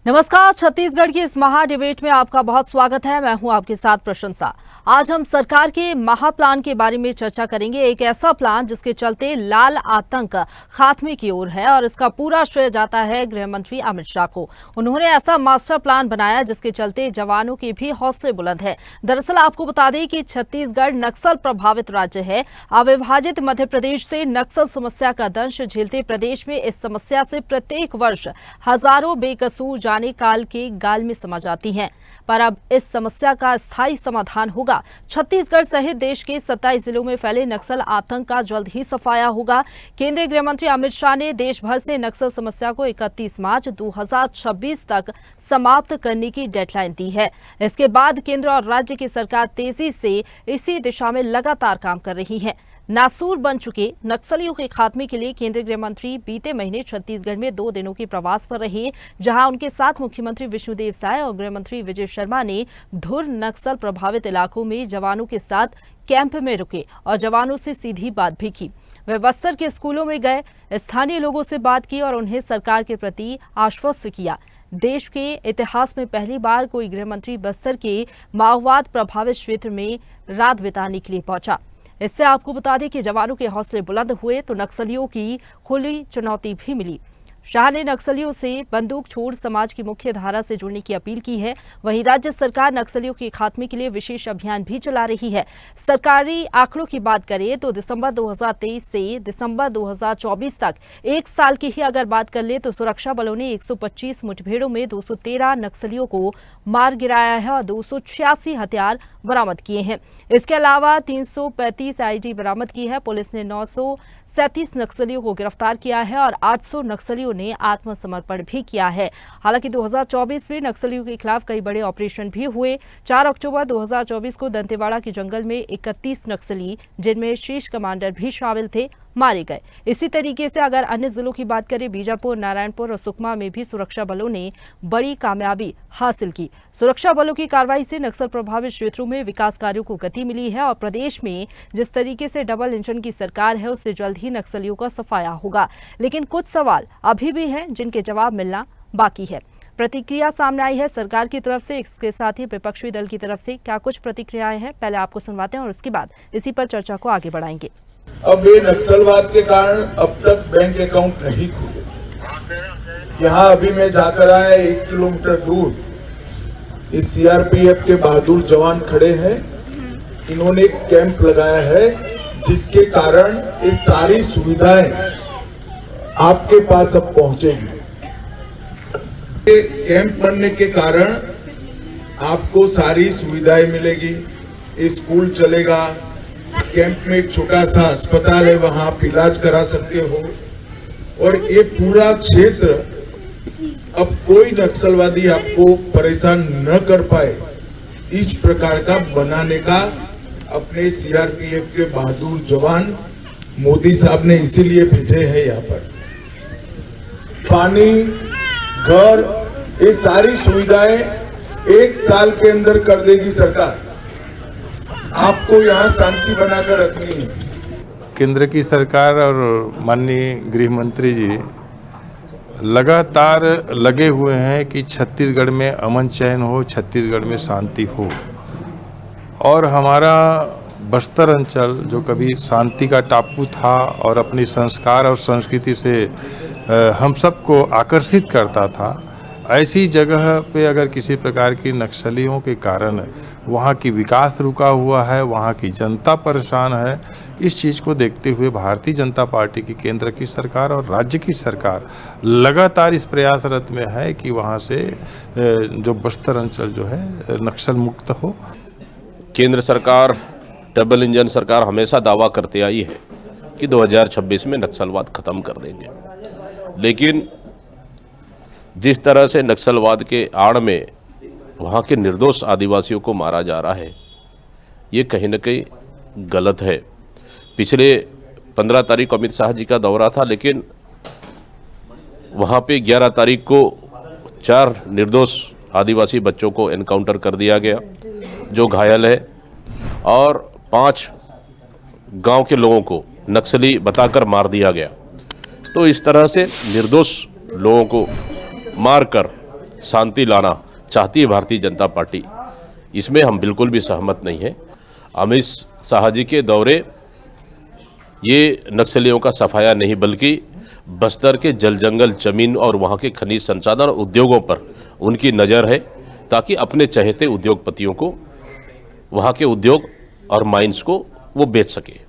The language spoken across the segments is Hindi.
नमस्कार, छत्तीसगढ़ की इस महा डिबेट में आपका बहुत स्वागत है। मैं हूं आपके साथ प्रशंसा। आज हम सरकार के महाप्लान के बारे में चर्चा करेंगे। एक ऐसा प्लान जिसके चलते लाल आतंक खात्मे की ओर है और इसका पूरा श्रेय जाता है गृह मंत्री अमित शाह को। उन्होंने ऐसा मास्टर प्लान बनाया जिसके चलते जवानों के भी हौसले बुलंद है। दरअसल आपको बता दें कि छत्तीसगढ़ नक्सल प्रभावित राज्य है। अविभाजित मध्य प्रदेश से नक्सल समस्या का दंश झेलते प्रदेश में इस समस्या से प्रत्येक वर्ष हजारों बेकसूर जाने काल के गाल में समा जाती हैं। पर अब इस समस्या का स्थायी समाधान होगा। छत्तीसगढ़ सहित देश के 27 जिलों में फैले नक्सल आतंक का जल्द ही सफाया होगा। केंद्रीय गृह मंत्री अमित शाह ने देश भर से नक्सल समस्या को 31 मार्च 2026 तक समाप्त करने की डेडलाइन दी है। इसके बाद केंद्र और राज्य की सरकार तेजी से इसी दिशा में लगातार काम कर रही है। नासूर बन चुके नक्सलियों के खात्मे के लिए केंद्रीय गृह मंत्री बीते महीने छत्तीसगढ़ में 2 दिनों के प्रवास पर रहे, जहां उनके साथ मुख्यमंत्री विष्णुदेव साय और गृह मंत्री विजय शर्मा ने धुर नक्सल प्रभावित इलाकों में जवानों के साथ कैंप में रुके और जवानों से सीधी बात भी की। वे बस्तर के स्कूलों में गए, स्थानीय लोगों से बात की और उन्हें सरकार के प्रति आश्वस्त किया। देश के इतिहास में पहली बार कोई गृह मंत्री बस्तर के माओवाद प्रभावित क्षेत्र में रात बिताने के लिए पहुंचा। इससे आपको बता दें कि जवानों के हौसले बुलंद हुए तो नक्सलियों की खुली चुनौती भी मिली। शाह ने नक्सलियों से बंदूक छोड़ समाज की मुख्य धारा से जुड़ने की अपील की है। वहीं राज्य सरकार नक्सलियों के खात्मे के लिए विशेष अभियान भी चला रही है। सरकारी आंकड़ों की बात करें तो दिसंबर 2023 से दिसंबर 2024 तक एक साल की ही अगर बात कर ले तो सुरक्षा बलों ने 125 मुठभेड़ों में 213 नक्सलियों को मार गिराया है और 286 हथियार बरामद किए हैं। इसके अलावा 335 आईडी बरामद की है। पुलिस ने 937 नक्सलियों को गिरफ्तार किया है और 800 नक्सलियों ने आत्मसमर्पण भी किया है। हालांकि 2024 में नक्सलियों के खिलाफ कई बड़े ऑपरेशन भी हुए। 4 अक्टूबर 2024 को दंतेवाड़ा के जंगल में 31 नक्सली, जिनमें शीर्ष कमांडर भी शामिल थे, मारे गए। इसी तरीके से अगर अन्य जिलों की बात करें, बीजापुर, नारायणपुर और सुकमा में भी सुरक्षा बलों ने बड़ी कामयाबी हासिल की। सुरक्षा बलों की कार्रवाई से नक्सल प्रभावित क्षेत्रों में विकास कार्यों को गति मिली है और प्रदेश में जिस तरीके से डबल इंजन की सरकार है, उससे जल्द ही नक्सलियों का सफाया होगा। लेकिन कुछ सवाल अभी भी हैं जिनके जवाब मिलना बाकी है। प्रतिक्रिया सामने आई है सरकार की तरफ से, इसके साथ ही विपक्षी दल की तरफ से क्या कुछ प्रतिक्रियाएं हैं, पहले आपको सुनवाते हैं और उसके बाद इसी पर चर्चा को आगे बढ़ाएंगे। अब ये नक्सलवाद के कारण अब तक बैंक अकाउंट नहीं खुले। यहाँ अभी मैं जाकर आया 1 किलोमीटर दूर इस सीआरपीएफ के बहादुर जवान खड़े हैं। इन्होंने एक कैंप लगाया है जिसके कारण ये सारी सुविधाएं आपके पास अब पहुंचेगी। ये कैंप बनने के कारण आपको सारी सुविधाएं मिलेगी। स्कूल चलेगा, कैंप में एक छोटा सा अस्पताल है, वहां आप इलाज करा सकते हो और ये पूरा क्षेत्र अब कोई नक्सलवादी आपको परेशान न कर पाए, इस प्रकार का बनाने का अपने सीआरपीएफ के बहादुर जवान मोदी साहब ने इसीलिए भेजे हैं। यहाँ पर पानी, घर, ये सारी सुविधाएं 1 साल के अंदर कर देगी सरकार। आपको यहाँ शांति बनाकर रखनी है। केंद्र की सरकार और माननीय गृह मंत्री जी लगातार लगे हुए हैं कि छत्तीसगढ़ में अमन चैन हो, छत्तीसगढ़ में शांति हो। और हमारा बस्तर अंचल जो कभी शांति का टापू था और अपनी संस्कार और संस्कृति से हम सबको आकर्षित करता था, ऐसी जगह पे अगर किसी प्रकार की नक्सलियों के कारण वहाँ की विकास रुका हुआ है, वहाँ की जनता परेशान है, इस चीज़ को देखते हुए भारतीय जनता पार्टी की केंद्र की सरकार और राज्य की सरकार लगातार इस प्रयासरत में है कि वहाँ से जो बस्तर अंचल जो है नक्सल मुक्त हो। केंद्र सरकार, डबल इंजन सरकार हमेशा दावा करते आई है कि 2026 में नक्सलवाद खत्म कर देंगे, लेकिन जिस तरह से नक्सलवाद के आड़ में वहाँ के निर्दोष आदिवासियों को मारा जा रहा है, ये कहीं न कहीं गलत है। पिछले 15 तारीख को अमित शाह जी का दौरा था, लेकिन वहाँ पे 11 तारीख को 4 निर्दोष आदिवासी बच्चों को एनकाउंटर कर दिया गया जो घायल है, और 5 गांव के लोगों को नक्सली बताकर मार दिया गया। तो इस तरह से निर्दोष लोगों को मारकर शांति लाना चाहती है भारतीय जनता पार्टी, इसमें हम बिल्कुल भी सहमत नहीं है। अमित शाह जी के दौरे ये नक्सलियों का सफाया नहीं, बल्कि बस्तर के जल जंगल जमीन और वहाँ के खनिज संसाधन और उद्योगों पर उनकी नज़र है, ताकि अपने चहेते उद्योगपतियों को वहाँ के उद्योग और माइंस को वो बेच सके।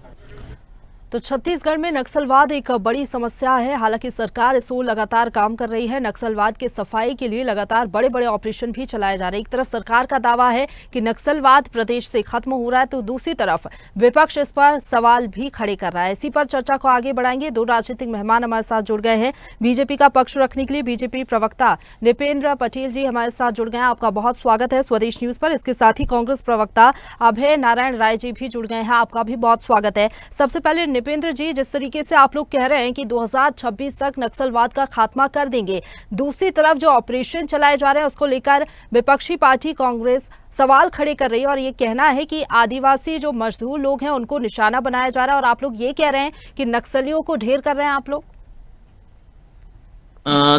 तो छत्तीसगढ़ में नक्सलवाद एक बड़ी समस्या है। हालांकि सरकार इस ओर लगातार काम कर रही है। नक्सलवाद के सफाई के लिए लगातार बड़े बड़े ऑपरेशन भी चलाए जा रहे हैं। एक तरफ सरकार का दावा है कि नक्सलवाद प्रदेश से खत्म हो रहा है, तो दूसरी तरफ विपक्ष इस पर सवाल भी खड़े कर रहा है। इसी पर चर्चा को आगे बढ़ाएंगे। दो राजनीतिक मेहमान हमारे साथ जुड़ गए हैं। बीजेपी का पक्ष रखने के लिए बीजेपी प्रवक्ता नृपेंद्र पटेल जी हमारे साथ जुड़ गए हैं। आपका बहुत स्वागत है स्वदेश न्यूज पर। इसके साथ ही कांग्रेस प्रवक्ता अभय नारायण राय जी भी जुड़ गए हैं। आपका भी बहुत स्वागत है। सबसे पहले नृपेंद्र जी, जिस तरीके से आप लोग कह रहे हैं कि 2026 तक नक्सलवाद का खात्मा कर देंगे, दूसरी तरफ जो ऑपरेशन चलाए जा रहे हैं उसको लेकर विपक्षी पार्टी कांग्रेस सवाल खड़े कर रही है और ये कहना है कि आदिवासी जो मजदूर लोग हैं उनको निशाना बनाया जा रहा है, और आप लोग ये कह रहे हैं कि नक्सलियों को ढेर कर रहे हैं आप लोग।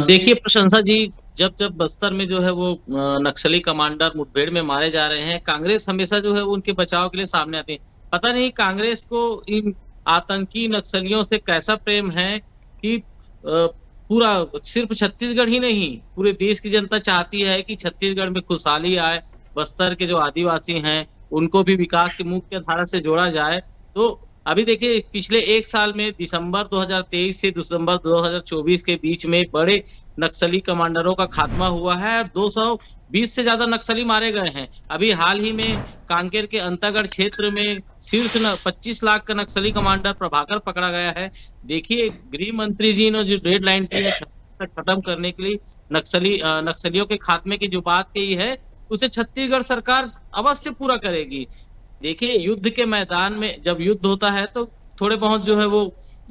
देखिए प्रशंसा जी, जब जब बस्तर में जो है वो नक्सली कमांडर मुठभेड़ में मारे जा रहे हैं, कांग्रेस हमेशा जो है उनके बचाव के लिए सामने आती है। पता नहीं कांग्रेस को इन आतंकी नक्सलियों से कैसा प्रेम है कि पूरा सिर्फ छत्तीसगढ़ ही नहीं, पूरे देश की जनता चाहती है कि छत्तीसगढ़ में खुशहाली आए, बस्तर के जो आदिवासी हैं उनको भी विकास की मुख्य धारा से जोड़ा जाए। तो अभी देखिए, पिछले एक साल में दिसंबर 2023 से दिसंबर 2024 के बीच में बड़े नक्सली कमांडरों का खात्मा हुआ है और 220 से ज्यादा नक्सली मारे गए हैं। अभी हाल ही में कांकेर के अंतागढ़ क्षेत्र में शीर्ष 25 लाख का नक्सली कमांडर प्रभाकर पकड़ा गया है। देखिए, गृह मंत्री जी ने जो डेडलाइन दी है खत्म करने के लिए नक्सलियों के खात्मे की जो बात कही है, उसे छत्तीसगढ़ सरकार अवश्य पूरा करेगी। देखिए, युद्ध के मैदान में जब युद्ध होता है तो थोड़े बहुत जो है वो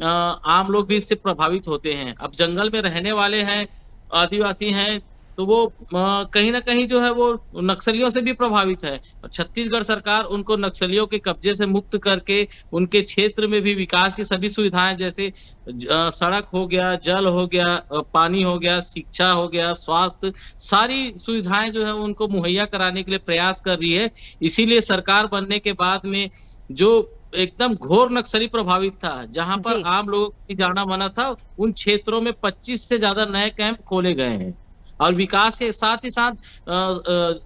आम लोग भी इससे प्रभावित होते हैं। अब जंगल में रहने वाले हैं, आदिवासी हैं, तो वो कहीं ना कहीं जो है वो नक्सलियों से भी प्रभावित है। और छत्तीसगढ़ सरकार उनको नक्सलियों के कब्जे से मुक्त करके उनके क्षेत्र में भी विकास की सभी सुविधाएं, जैसे सड़क हो गया, जल हो गया, पानी हो गया, शिक्षा हो गया, स्वास्थ्य, सारी सुविधाएं जो है उनको मुहैया कराने के लिए प्रयास कर रही है। इसीलिए सरकार बनने के बाद में जो एकदम घोर नक्सली प्रभावित था, जहां पर आम लोगों की जाना माना था, उन क्षेत्रों में 25 से ज्यादा नए कैंप खोले गए हैं। और विकास के साथ ही साथ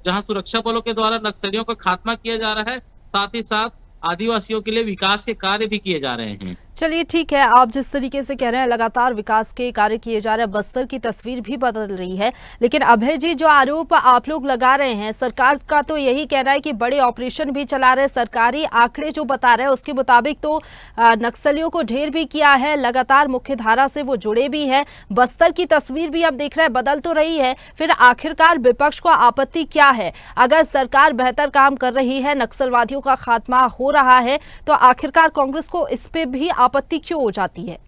जहां सुरक्षा बलों के द्वारा नक्सलियों का खात्मा किया जा रहा है, साथ ही साथ आदिवासियों के लिए विकास के कार्य भी किए जा रहे हैं। चलिए ठीक है, आप जिस तरीके से कह रहे हैं लगातार विकास के कार्य किए जा रहे हैं, बस्तर की तस्वीर भी बदल रही है, लेकिन अभय जी, जो आरोप आप लोग लगा रहे हैं, सरकार का तो यही कहना है कि बड़े ऑपरेशन भी चला रहे हैं, सरकारी आंकड़े जो बता रहे हैं उसके मुताबिक तो नक्सलियों को ढेर भी किया है, लगातार मुख्य धारा से वो जुड़े भी हैं, बस्तर की तस्वीर भी अब देख रहे हैं बदल तो रही है। फिर आखिरकार विपक्ष को आपत्ति क्या है? अगर सरकार बेहतर काम कर रही है, नक्सलवादियों का खात्मा हो रहा है, तो आखिरकार कांग्रेस को इस पे भी आपत्ति क्यों हो जाती है?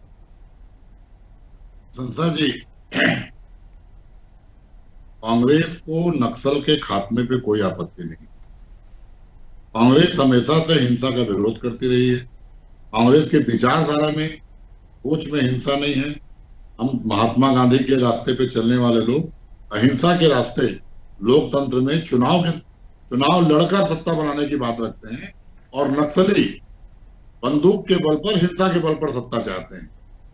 संसा जी, कांग्रेस को नक्सल के खात्मे पे कोई आपत्ति नहीं। कांग्रेस हमेशा से हिंसा का विरोध करती रही है। कांग्रेस के विचारधारा में, सोच में हिंसा नहीं है। हम महात्मा गांधी के रास्ते पे चलने वाले लोग अहिंसा के रास्ते, लोकतंत्र में चुनाव लड़कर सत्ता बनाने की बात रखते हैं, और नक्सली बंदूक के बल पर, हिंसा के बल पर सत्ता चाहते हैं।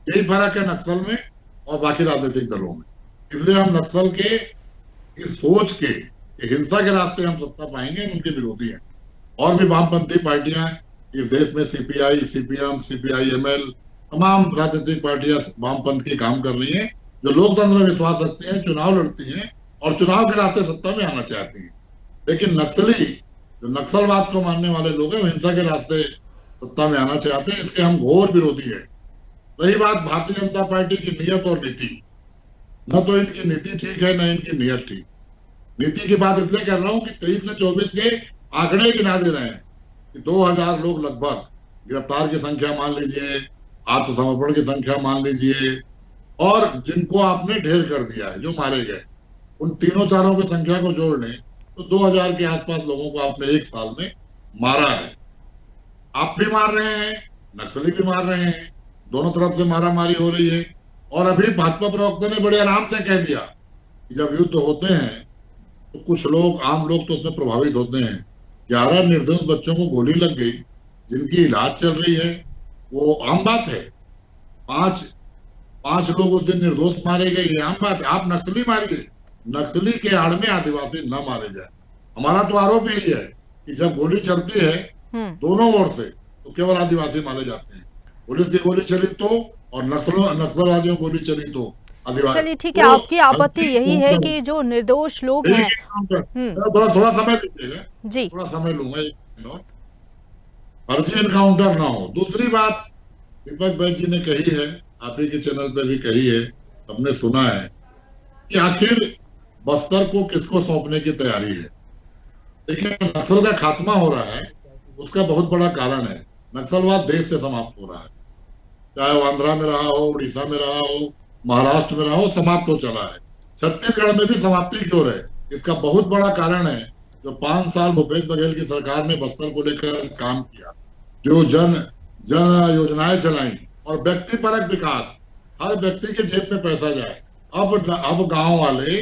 यही फर्क है नक्सल में और बाकी राजनीतिक दलों में। इसलिए हम नक्सल के इस सोच के हिंसा के रास्ते हम सत्ता पाएंगे, हम उनके विरोधी हैं। और भी वामपंथी पार्टियां इस देश में, सीपीआई, सीपीएम, सीपीआईएमएल, तमाम राजनीतिक पार्टियां वामपंथ के काम कर रही हैं, जो लोकतंत्र में विश्वास रखती हैं, चुनाव लड़ती हैं और चुनाव के रास्ते सत्ता में आना चाहती हैं। लेकिन नक्सली, जो नक्सलवाद को मानने वाले लोग हैं, वो हिंसा के रास्ते सत्ता में आना चाहते हैं। इसके हम घोर विरोधी है। रही बात भारतीय जनता पार्टी की नीयत और नीति, न तो इनकी नीति ठीक है, न इनकी नीयत ठीक। नीति की बात इसलिए कर रहा हूं कि 23 से 24 के आंकड़े गिना दे रहे हैं कि 2000 लोग लगभग गिरफ्तार की संख्या मान लीजिए, आत्मसमर्पण की संख्या मान लीजिए, और जिनको आपने ढेर कर दिया है, जो मारे गए, उन तीनों चारों की संख्या को जोड़ लें तो 2000 के आसपास लोगों को आपने एक साल में मारा है। आप भी मार रहे हैं, नक्सली भी मार रहे हैं, दोनों तरफ से मारामारी हो रही है। और अभी भाजपा प्रवक्ता ने बड़े आराम से कह दिया कि जब युद्ध होते हैं तो कुछ लोग, आम लोग तो उसमें प्रभावित होते हैं। 11 निर्दोष बच्चों को गोली लग गई, जिनकी इलाज चल रही है, वो आम बात है। पांच लोग उस दिन निर्दोष मारे गए, ये आम बात है। आप नक्सली मारिए, नक्सली के आड़ में आदिवासी न मारे जाए। हमारा तो आरोप यही है कि जब गोली चलती है दोनों ओर से तो केवल आदिवासी मारे जाते हैं। पुलिस की गोली चली तो, और नक्सलवादियों की गोली चली तो आदिवासी। चलिए ठीक है, आपकी आपत्ति यही है कि जो निर्दोष लोग हैं। थोड़ा समय लीजिएगा जी, थोड़ा समय लूंगा, फर्जी एनकाउंटर ना हो। दूसरी बात दीपक भाई जी ने कही है, आप ही के चैनल पे भी कही है, हमने सुना है कि आखिर बस्तर को किसको सौंपने की तैयारी है। देखिए, नक्सल का खात्मा हो रहा है, उसका बहुत बड़ा कारण है नक्सलवाद देश से समाप्त हो रहा है। चाहे वो आंध्रा में रहा हो, उड़ीसा में रहा हो, महाराष्ट्र में रहा हो, समाप्त हो चला है। छत्तीसगढ़ में भी समाप्ति की ओर है। इसका बहुत बड़ा कारण है जो 5 साल भूपेश बघेल की सरकार ने बस्तर को लेकर काम किया, जो जन योजनाएं चलाई और व्यक्तिपरक विकास, हर व्यक्ति के जेब में पैसा जाए। अब गांव वाले,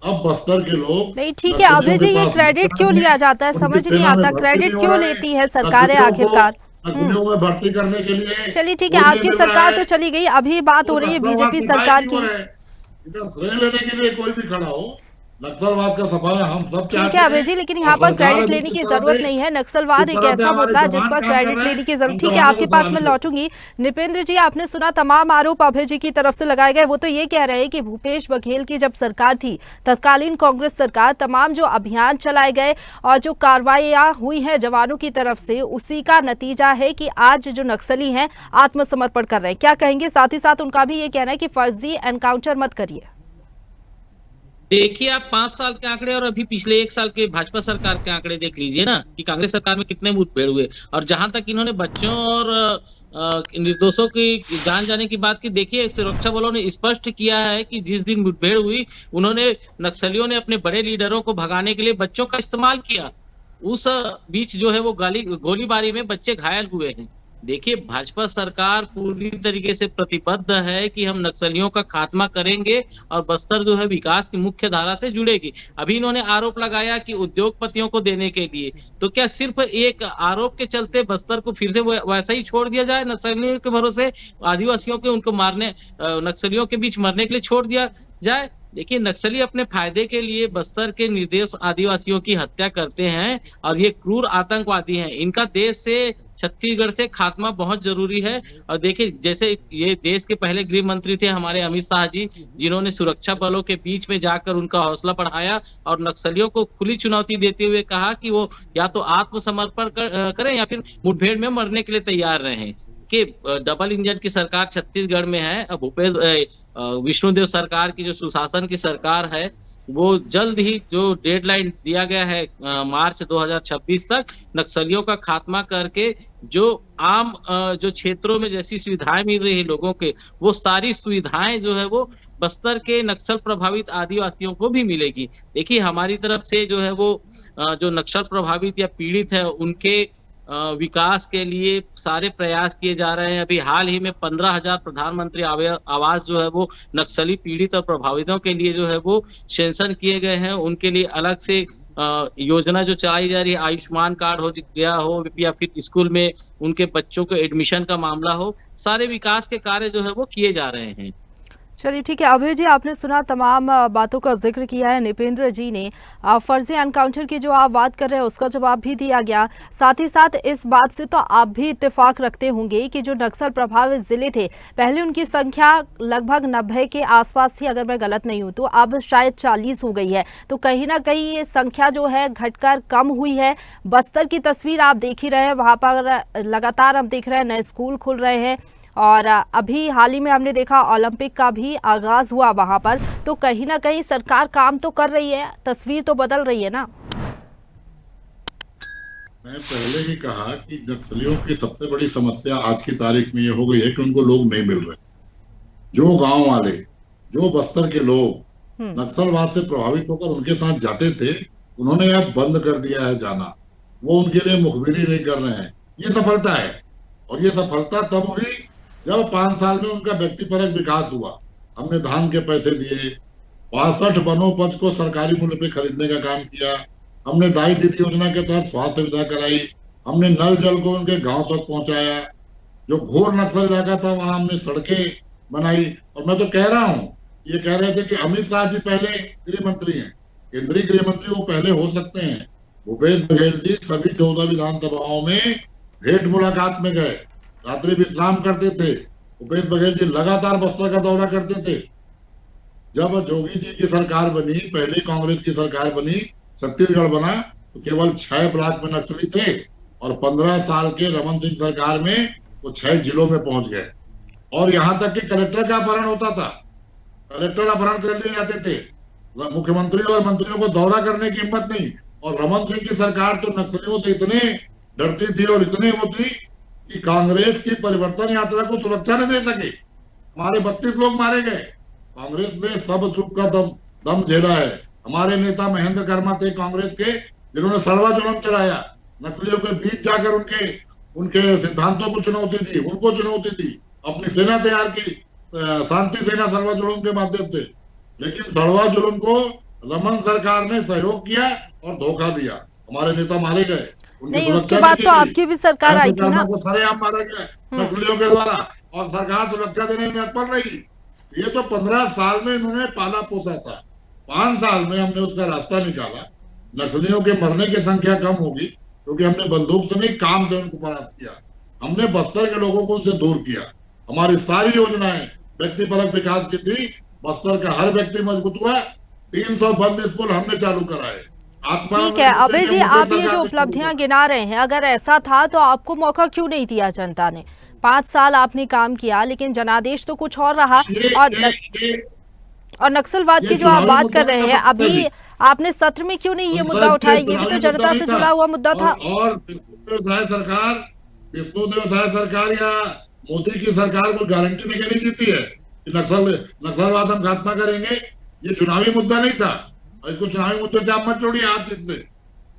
अब बस्तर के लोग नहीं ठीक है अभय जी, ये क्रेडिट क्यों लिया जाता है, समझ नहीं आता क्रेडिट क्यों लेती है सरकार है आखिरकार। में भर्ती करने के लिए। चलिए ठीक है, आपकी सरकार तो चली गई, अभी बात हो रही है बीजेपी सरकार की। श्रेय लेने के लिए कोई भी खड़ा हो, नक्सलवाद का सफाया हम सब ठीक है अभय जी, लेकिन यहाँ पर क्रेडिट लेने की जरूरत नहीं है। नक्सलवाद एक ऐसा मुद्दा है जिस पर क्रेडिट लेने की जरूरत। ठीक है, आपके पास मैं लौटूंगी। निपेंद्र जी, आपने सुना तमाम आरोप अभय जी की तरफ से लगाए गए। वो तो ये कह रहे हैं कि भूपेश बघेल की जब सरकार थी, तत्कालीन कांग्रेस सरकार, तमाम जो अभियान चलाए गए और जो कार्रवाइयां हुई हैं जवानों की तरफ से, उसी का नतीजा है कि आज जो नक्सली हैं आत्मसमर्पण कर रहे हैं। क्या कहेंगे? साथ ही साथ उनका भी ये कहना है कि फर्जी एनकाउंटर मत करिए। देखिए, आप 5 साल के आंकड़े और अभी पिछले 1 साल के भाजपा सरकार के आंकड़े देख लीजिए ना, कि कांग्रेस सरकार में कितने मुठभेड़ हुए। और जहां तक इन्होंने बच्चों और निर्दोषों की जान जाने की बात की, देखिए सुरक्षा बलों ने स्पष्ट किया है कि जिस दिन मुठभेड़ हुई, उन्होंने, नक्सलियों ने अपने बड़े लीडरों को भगाने के लिए बच्चों का इस्तेमाल किया। उस बीच जो है वो गोलीबारी में बच्चे घायल हुए हैं। देखिए, भाजपा सरकार पूरी तरीके से प्रतिबद्ध है कि हम नक्सलियों का खात्मा करेंगे और बस्तर जो है विकास की मुख्य धारा से जुड़ेगी। अभी इन्होंने आरोप लगाया कि उद्योगपतियों को देने के लिए, तो क्या सिर्फ एक आरोप के चलते बस्तर को फिर से वैसा ही छोड़ दिया जाए, नक्सलियों के भरोसे, आदिवासियों के उनको मारने, नक्सलियों के बीच मरने के लिए छोड़ दिया जाए? देखिए, नक्सली अपने फायदे के लिए बस्तर के निर्दोष आदिवासियों की हत्या करते हैं और ये क्रूर आतंकवादी हैं। इनका देश से, छत्तीसगढ़ से खात्मा बहुत जरूरी है। और देखिए, जैसे ये देश के पहले गृह मंत्री थे हमारे अमित शाह जी, जिन्होंने सुरक्षा बलों के बीच में जाकर उनका हौसला बढ़ाया और नक्सलियों को खुली चुनौती देते हुए कहा कि वो या तो आत्मसमर्पण करें या फिर मुठभेड़ में मरने के लिए तैयार रहें। कि डबल इंजन की सरकार छत्तीसगढ़ में है। भूपेश विष्णुदेव सरकार की जो सुशासन की सरकार है, वो जल्द ही जो डेडलाइन दिया गया है मार्च 2026 तक, नक्सलियों का खात्मा करके जो आम जो क्षेत्रों में जैसी सुविधाएं मिल रही है लोगों के, वो सारी सुविधाएं जो है वो बस्तर के नक्सल प्रभावित आदिवासियों को भी मिलेगी। देखिए, हमारी तरफ से जो है वो जो नक्सल प्रभावित या पीड़ित है उनके विकास के लिए सारे प्रयास किए जा रहे हैं। अभी हाल ही में 15,000 प्रधानमंत्री आवास जो है वो नक्सली पीड़ित और प्रभावितों के लिए जो है वो सेंशन किए गए हैं। उनके लिए अलग से योजना जो चलाई जा रही है, आयुष्मान कार्ड हो गया हो या फिर स्कूल में उनके बच्चों को एडमिशन का मामला हो, सारे विकास के कार्य जो है वो किए जा रहे हैं। चलिए ठीक है अभय जी, आपने सुना तमाम बातों का जिक्र किया है निपेंद्र जी ने। फर्जी एनकाउंटर की जो आप बात कर रहे हैं उसका जवाब भी दिया गया। साथ ही साथ इस बात से तो आप भी इत्तेफाक रखते होंगे कि जो नक्सल प्रभावित जिले थे, पहले उनकी संख्या लगभग 90 के आसपास थी, अगर मैं गलत नहीं हूँ तो अब शायद 40 हो गई है। तो कहीं ना कहीं ये संख्या जो है घटकर कम हुई है। बस्तर की तस्वीर आप देख ही रहे हैं, वहाँ पर लगातार हम देख रहे हैं नए स्कूल खुल रहे हैं और अभी हाल ही में हमने देखा ओलंपिक का भी आगाज हुआ वहां पर। तो कहीं ना कहीं सरकार काम तो कर रही है, तस्वीर तो बदल रही है ना। मैं पहले ही कहा कि नक्सलियों की सबसे बड़ी समस्या आज की तारीख में ये हो गई है कि उनको लोग नहीं मिल रहे। जो गांव वाले, जो बस्तर के लोग नक्सलवाद से प्रभावित होकर उनके साथ जाते थे, उन्होंने अब बंद कर दिया है जाना। वो उनके लिए मुखबिरी नहीं कर रहे हैं। ये सफलता है, और ये सफलता तब हुई जब 5 साल में उनका व्यक्तिपरक विकास हुआ। हमने धान के पैसे दिए, 62 वनोपज को सरकारी मूल्य पे खरीदने का काम किया। हमने दाई दीदी योजना के तहत स्वास्थ्य सुविधा कराई। हमने नल जल को उनके गांव तक पहुंचाया। जो घोर नक्सल इलाका था वहां हमने सड़कें बनाई। और मैं तो कह रहा हूं, ये कह रहे थे कि अमित शाह जी पहले गृह मंत्री हैं, केंद्रीय गृह मंत्री वो पहले हो सकते हैं। भूपेश बघेल जी सभी 14 विधानसभाओं में भेंट मुलाकात में गए, रात्रि विश्राम करते थे। भूपेश बघेल जी लगातार बस्तर का दौरा करते थे। जब जोगी जी की सरकार बनी, पहली कांग्रेस की सरकार बनी, छत्तीसगढ़ बना, तो केवल 6 ब्लॉक में नक्सली थे और 15 साल के रमन सिंह सरकार में वो 6 जिलों में पहुंच गए। और यहां तक कि कलेक्टर का अपहरण होता था, कलेक्टर अपहरण कर लिए जाते थे। मुख्यमंत्री और मंत्रियों को दौरा करने की हिम्मत नहीं। और रमन सिंह की सरकार तो नक्सलियों से इतने डरती थी और इतनी वो थी कि कांग्रेस की परिवर्तन यात्रा को सुरक्षा न दे सके। हमारे 32 लोग मारे गए। कांग्रेस ने सब चुप का दम झेला है। हमारे नेता महेंद्र कर्मा थे कांग्रेस के, जिन्होंने सड़वा जुल्म चलाया, नक्सलियों के बीच जाकर उनके सिद्धांतों को चुनौती दी, उनको चुनौती दी, अपनी सेना तैयार की, शांति सेना सड़वा जुल्म के माध्यम से। लेकिन सड़वा जुल्म को रमन सरकार ने सहयोग किया और धोखा दिया। हमारे नेता मारे गए। नहीं, उसके बाद तो आपकी भी सरकार आई थी ना। सरेआम मारा गया नक्सलियों के द्वारा और सरकार सुरक्षा देने में असफल रही। ये तो 15 साल में इन्होंने पाला पोसा था। 5 साल में हमने उसका रास्ता निकाला। नक्सलियों के मरने की संख्या कम होगी क्योंकि हमने बंदूक से नहीं, काम से उनको परास्त किया। हमने बस्तर के लोगों को उनसे दूर किया। हमारी सारी योजनाएं व्यक्तिपरक विकास की थी। बस्तर का हर व्यक्ति मजबूत हुआ। 300 बंद स्कूल हमने चालू कराए। ठीक है अभय जी, आप ये जो उपलब्धियां गिना रहे हैं, अगर ऐसा था तो आपको मौका क्यों नहीं दिया जनता ने? 5 साल आपने काम किया, लेकिन जनादेश तो कुछ और रहा। और नक्सलवाद की जो आप बात कर रहे हैं, अभी आपने सत्र में क्यों नहीं ये मुद्दा उठाया? ये भी तो जनता से जुड़ा हुआ मुद्दा था। और विष्णुदेव सरकार या मोदी की सरकार को गारंटी देके नहीं जीती है कि नक्सलवाद हम खात्मा करेंगे। ये चुनावी मुद्दा नहीं था। इसको चुनावी मुद्दे से आप मत जोड़िए।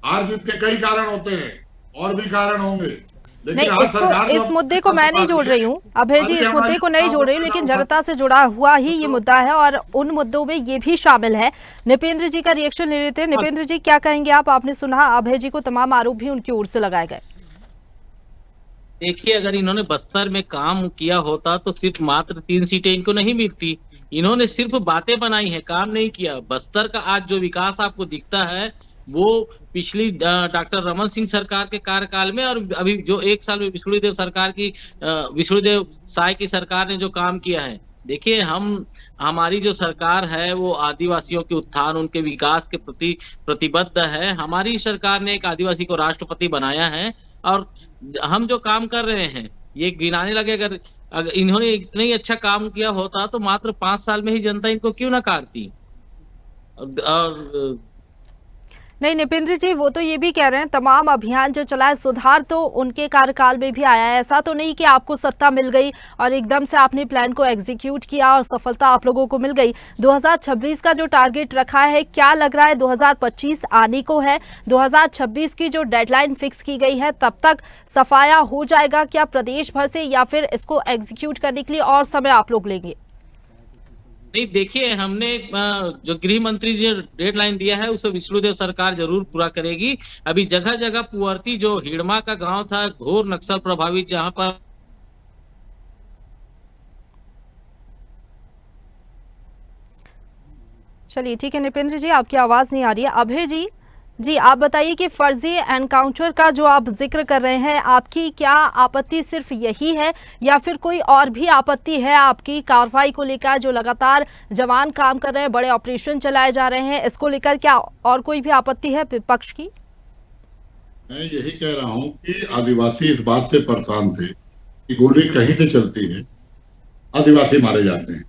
हार जीत के कई कारण होते हैं और भी कारण होंगे। नहीं, इस मुद्दे को मैं नहीं जोड़ रही हूँ अभय जी, इस मुद्दे को नहीं जोड़ रही हूँ, लेकिन जनता से जुड़ा हुआ ही ये मुद्दा है और उन मुद्दों में ये भी शामिल है। निपेंद्र जी का रिएक्शन ले लेते हैं। निपेंद्र जी, क्या कहेंगे आप? आपने सुना अभय जी को तमाम आरोप भी उनकी ओर से लगाए गए। देखिए, अगर इन्होंने बस्तर में काम किया होता तो सिर्फ मात्र 3 सीटें इनको नहीं मिलती। इन्होंने सिर्फ बातें बनाई हैं, काम नहीं किया। बस्तर का आज जो विकास आपको दिखता है वो पिछली डॉक्टर रमन सिंह सरकार के कार्यकाल में और अभी जो 1 साल में विष्णुदेव साय की सरकार ने जो काम किया है। देखिए, हमारी जो सरकार है वो आदिवासियों के उत्थान, उनके विकास के प्रति प्रतिबद्ध है। हमारी सरकार ने एक आदिवासी को राष्ट्रपति बनाया है और हम जो काम कर रहे हैं ये गिनाने लगे। अगर इन्होंने इतना ही अच्छा काम किया होता तो मात्र 5 साल में ही जनता इनको क्यों ना काटती। और नहीं निपेंद्र जी, वो तो ये भी कह रहे हैं तमाम अभियान जो चला है, सुधार तो उनके कार्यकाल में भी आया है। ऐसा तो नहीं कि आपको सत्ता मिल गई और एकदम से आपने प्लान को एग्जीक्यूट किया और सफलता आप लोगों को मिल गई। 2026 का जो टारगेट रखा है, क्या लग रहा है 2025 आने को है? 2026 की जो डेडलाइन फिक्स की गई है तब तक सफाया हो जाएगा क्या प्रदेश भर से, या फिर इसको एग्जीक्यूट करने के लिए और समय आप लोग लेंगे? नहीं, देखिए, हमने जो गृह मंत्री जो डेडलाइन दिया है उसे विष्णुदेव सरकार जरूर पूरा करेगी। अभी जगह जगह पुअर्ती जो हिड़मा का गांव था, घोर नक्सल प्रभावित, जहां पर चलिए ठीक है निपेंद्र जी, आपकी आवाज नहीं आ रही है। अभय जी, आप बताइए कि फर्जी एनकाउंटर का जो आप जिक्र कर रहे हैं, आपकी क्या आपत्ति सिर्फ यही है या फिर कोई और भी आपत्ति है आपकी कार्रवाई को लेकर? जो लगातार जवान काम कर रहे हैं, बड़े ऑपरेशन चलाए जा रहे हैं, इसको लेकर क्या और कोई भी आपत्ति है विपक्ष की? मैं यही कह रहा हूं कि आदिवासी इस बात से परेशान थे कि गोली कहीं से चलती है, आदिवासी मारे जाते हैं।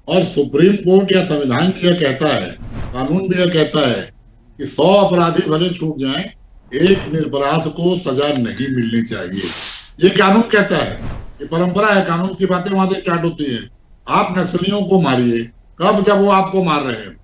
और सुप्रीम कोर्ट या संविधान यह कहता है, कानून भी यह कहता है कि 100 अपराधी भले छूट जाएं, एक निरपराध को सजा नहीं मिलनी चाहिए। ये कानून कहता है, ये परंपरा है। कानून की बातें वहां से स्टार्ट होती है। आप नक्सलियों को मारिए कब? जब वो आपको मार रहे हैं।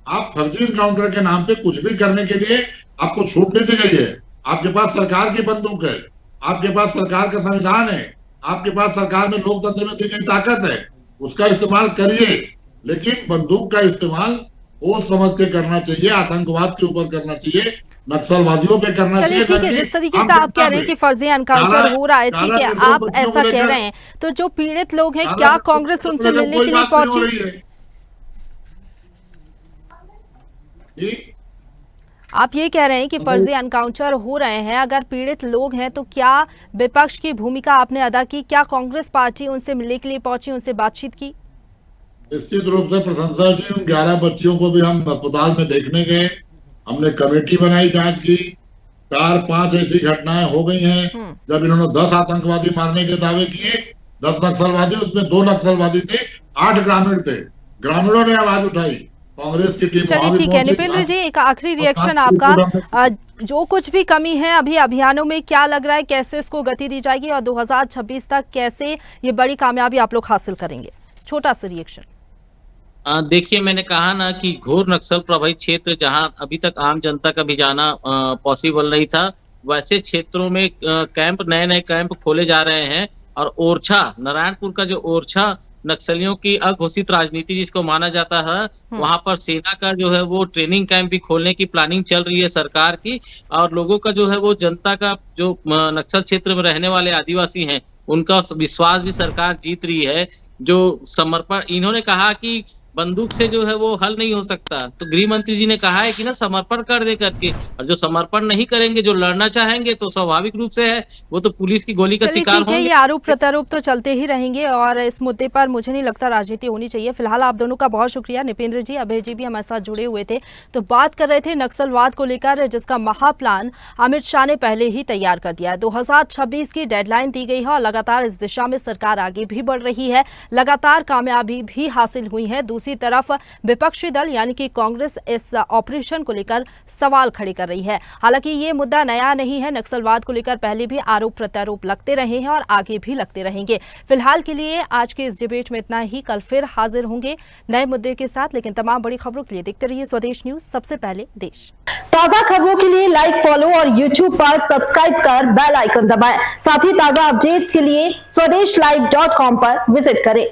आप फर्जी इनकाउंटर के नाम पे कुछ भी करने के लिए आपको छूट नहीं दी गई है। आपके पास सरकार की बंदूक है, आपके पास सरकार का संविधान है, आपके पास सरकार में लोकतंत्र में दी गई ताकत है, उसका इस्तेमाल करिए। लेकिन बंदूक का इस्तेमाल सोच समझ के करना चाहिए, आतंकवाद के ऊपर करना चाहिए, नक्सलवादियों पे करना चलिए चाहिए। ठीक है, जिस तरीके से आप कह रहे हैं कि फर्जी एनकाउंटर हो रहा है, ठीक है, आप ऐसा कह रहे हैं, तो जो पीड़ित लोग हैं, क्या कांग्रेस उनसे मिलने के लिए पहुंची? आप ये कह रहे हैं कि फर्जी एनकाउंटर हो रहे हैं, अगर पीड़ित लोग हैं तो क्या विपक्ष की भूमिका आपने अदा की? क्या कांग्रेस पार्टी उनसे मिलने के लिए पहुंची, उनसे बातचीत की? निश्चित रूप से प्रशंसा जी, उन 11 बच्चियों को भी हम अस्पताल में देखने गए, हमने कमेटी बनाई जांच की। 4-5 ऐसी घटनाएं हो गई हैं जब इन्होंने 10 आतंकवादी मारने के दावे किए, 10 नक्सलवादी, उसमें 2 नक्सलवादी थे, 8 ग्रामीण थे। ग्रामीणों ने आवाज उठाई, कांग्रेस की टीम। चलिए ठीक है, निपेंद्र जी, एक आखिरी रिएक्शन आपका, जो कुछ भी कमी है अभी अभियानों में, क्या लग रहा है कैसे इसको गति दी जाएगी और 2026 तक कैसे ये बड़ी कामयाबी आप लोग हासिल करेंगे? छोटा सा रिएक्शन। देखिए, मैंने कहा ना कि घोर नक्सल प्रभावित क्षेत्र जहां अभी तक आम जनता का भी जाना पॉसिबल नहीं था, वैसे क्षेत्रों में कैंप, नए कैंप खोले जा रहे हैं। और ओरछा, नारायणपुर का जो ओरछा नक्सलियों की अघोषित राजनीति जिसको माना जाता है, वहां पर सेना का जो है वो ट्रेनिंग कैंप भी खोलने की प्लानिंग चल रही है सरकार की। और लोगों का जो है वो, जनता का जो नक्सल क्षेत्र में रहने वाले आदिवासी हैं, उनका विश्वास भी सरकार जीत रही है। जो समर्पण, इन्होंने कहा कि बंदूक से जो है वो हल नहीं हो सकता, तो गृह मंत्री जी ने कहा है कि ना समर्पण कर दे करके, और जो समर्पण नहीं करेंगे, जो लड़ना चाहेंगे, तो स्वाभाविक रूप से है वो तो पुलिस की गोली का शिकार होंगे। ये आरोप प्रत्यारोप तो चलते ही रहेंगे और इस मुद्दे पर मुझे नहीं लगता राजनीति होनी चाहिए। फिलहाल आप दोनों का बहुत शुक्रिया। निपेंद्र जी, अभय जी भी हमारे साथ जुड़े हुए थे, तो बात कर रहे थे नक्सलवाद को लेकर, जिसका महाप्लान अमित शाह ने पहले ही तैयार कर दिया है। 2026 की डेडलाइन दी गई है और लगातार इस दिशा में सरकार आगे भी बढ़ रही है, लगातार कामयाबी भी हासिल हुई है। दूसरी तरफ विपक्षी दल यानी कि कांग्रेस इस ऑपरेशन को लेकर सवाल खड़े कर रही है। हालांकि ये मुद्दा नया नहीं है, नक्सलवाद को लेकर पहले भी आरोप प्रत्यारोप लगते रहे हैं और आगे भी लगते रहेंगे। फिलहाल के लिए आज के इस डिबेट में इतना ही, कल फिर हाजिर होंगे नए मुद्दे के साथ, लेकिन तमाम बड़ी खबरों के लिए देखते रहिए स्वदेश न्यूज, सबसे पहले देश। ताजा खबरों के लिए लाइक, फॉलो और यूट्यूब पर सब्सक्राइब कर बेल आइकन दबाएं। साथ ही ताजा अपडेट्स के लिए स्वदेशलाइव.com पर विजिट करें।